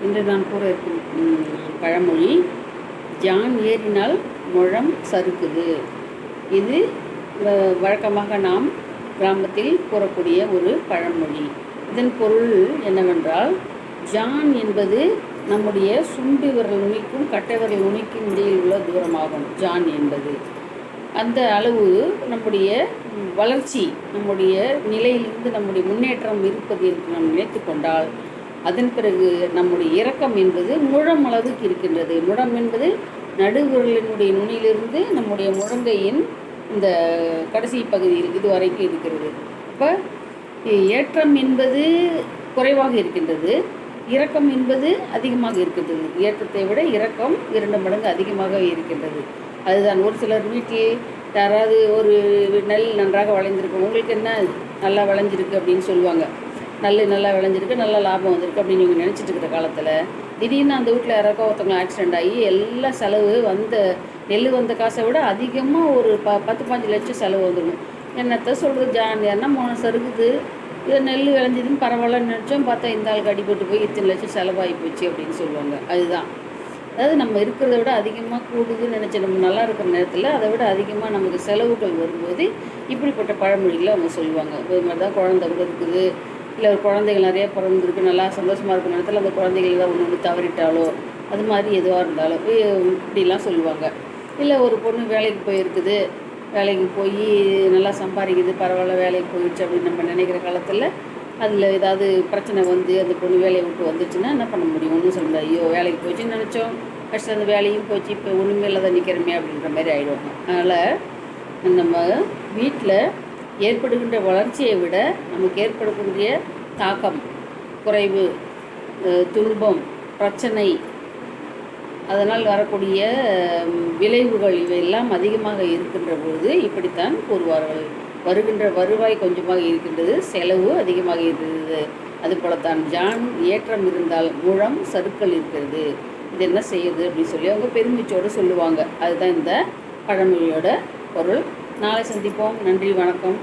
இன்று நான் கூற இருக்கும் பழமொழி, ஜான் ஏறினால் முழம் சறுக்குது. இது வழக்கமாக நாம் கிராமத்தில் கூறக்கூடிய ஒரு பழமொழி. இதன் பொருள் என்னவென்றால், ஜான் என்பது நம்முடைய சுண்டு விரல் நுனிக்கும் கட்டை விரல் நுனிக்கும் இடையில் உள்ள தூரமாகும். ஜான் என்பது அந்த அளவு நம்முடைய வளர்ச்சி, நம்முடைய நிலையிலிருந்து நம்முடைய முன்னேற்றம் இருப்பது என்று நாம் நினைத்து கொண்டால், அதன் பிறகு நம்முடைய இரக்கம் என்பது முழம் அளவுக்கு இருக்கின்றது. முழம் என்பது நடுவிரலினுடைய நுனியிலிருந்து நம்முடைய முழங்கையின் இந்த கடைசி பகுதியில் இது வரைக்கும் இருக்கிறது. அப்போ ஏற்றம் என்பது குறைவாக இருக்கின்றது, இரக்கம் என்பது அதிகமாக இருக்கின்றது. ஏற்றத்தை விட இரக்கம் 2 மடங்கு அதிகமாக இருக்கின்றது. அதுதான் ஒரு சிலர் வீட்டில் யாராவது ஒரு நெல் நன்றாக விளைஞ்சிருக்கு, உங்களுக்கு என்ன நல்லா விளைஞ்சிருக்கு அப்படின்னு சொல்லுவாங்க. நல்லா விளைஞ்சிருக்கு, நல்ல லாபம் வந்திருக்கு அப்படின்னு நீங்கள் நினச்சிட்டு இருக்கிற காலத்தில், திடீர்னு அந்த வீட்டில் யாராக்கோ ஒருத்தவங்க ஆக்சிடெண்ட் ஆகி எல்லா செலவு நெல் வந்த காசை விட அதிகமாக ஒரு 10-15 லட்சம் செலவு வந்துடும். என்னத்தை சொல்கிறது, ஜாலியானா 3 சறுக்குது, இது நெல் விளைஞ்சதுன்னு பரவாயில்லன்னு நினச்சோம், பார்த்தா இந்த ஆளுக்கு அடிபட்டு போய் இத்தனை லட்சம் செலவாகி போச்சு அப்படின்னு சொல்லுவாங்க. அதுதான், அதாவது நம்ம இருக்கிறத விட அதிகமாக கூடுதுன்னு நினச்சி நம்ம நல்லா இருக்கிற நேரத்தில் அதை விட அதிகமாக நமக்கு செலவுகள் வரும்போது இப்படிப்பட்ட பழமொழிகளை அவங்க சொல்லுவாங்க. இது மாதிரி தான் குழந்தை கூட இருக்குது, இல்லை ஒரு குழந்தைகள் நிறைய பிறந்திருக்கு, நல்லா சந்தோஷமாக இருக்கிற நேரத்தில் அந்த குழந்தைகள் தான் ஒன்று தவறிட்டாலோ அது மாதிரி எதுவாக இருந்தாலும் இப்படிலாம் சொல்லுவாங்க. இல்லை ஒரு பொண்ணு வேலைக்கு போயிருக்குது, வேலைக்கு போய் நல்லா சம்பாதிக்குது, பரவாயில்ல வேலைக்கு போயிடுச்சு அப்படின்னு நம்ம நினைக்கிற காலத்தில் அதில் ஏதாவது பிரச்சனை வந்து அந்த பொண்ணு வேலையை விட்டு வந்துச்சுன்னா என்ன பண்ண முடியும்? ஒன்றும் சொல்ல, ஐயோ வேலைக்கு போச்சுன்னு நினச்சோம், ஃபஸ்ட்டு அந்த வேலையும் போச்சு, இப்போ ஒன்றுமே இல்லாத நிற்கிறமே அப்படின்ற மாதிரி ஆகிடுவாங்க. அதனால் நம்ம வீட்டில் ஏற்படுகின்ற வளர்ச்சியை விட நமக்கு ஏற்படக்கூடிய தாக்கம், குறைவு, துன்பம், பிரச்சனை, அதனால் வரக்கூடிய விளைவுகள் இவையெல்லாம் அதிகமாக இருக்கின்ற பொழுது இப்படித்தான் கூறுவார்கள். வருகின்ற வருவாய் கொஞ்சமாக இருக்கின்றது, செலவு அதிகமாக இருக்கிறது. அதுபோலத்தான் ஜான் ஏற்றம் இருந்தால் முழம் சறுக்கல் இருக்கிறது. இது என்ன செய்யுது அப்படின்னு சொல்லி அவங்க பெருமிச்சோடு சொல்லுவாங்க. அதுதான் இந்த பழமொழியோட பொருள். நாளை சந்திப்போம். நன்றி, வணக்கம்.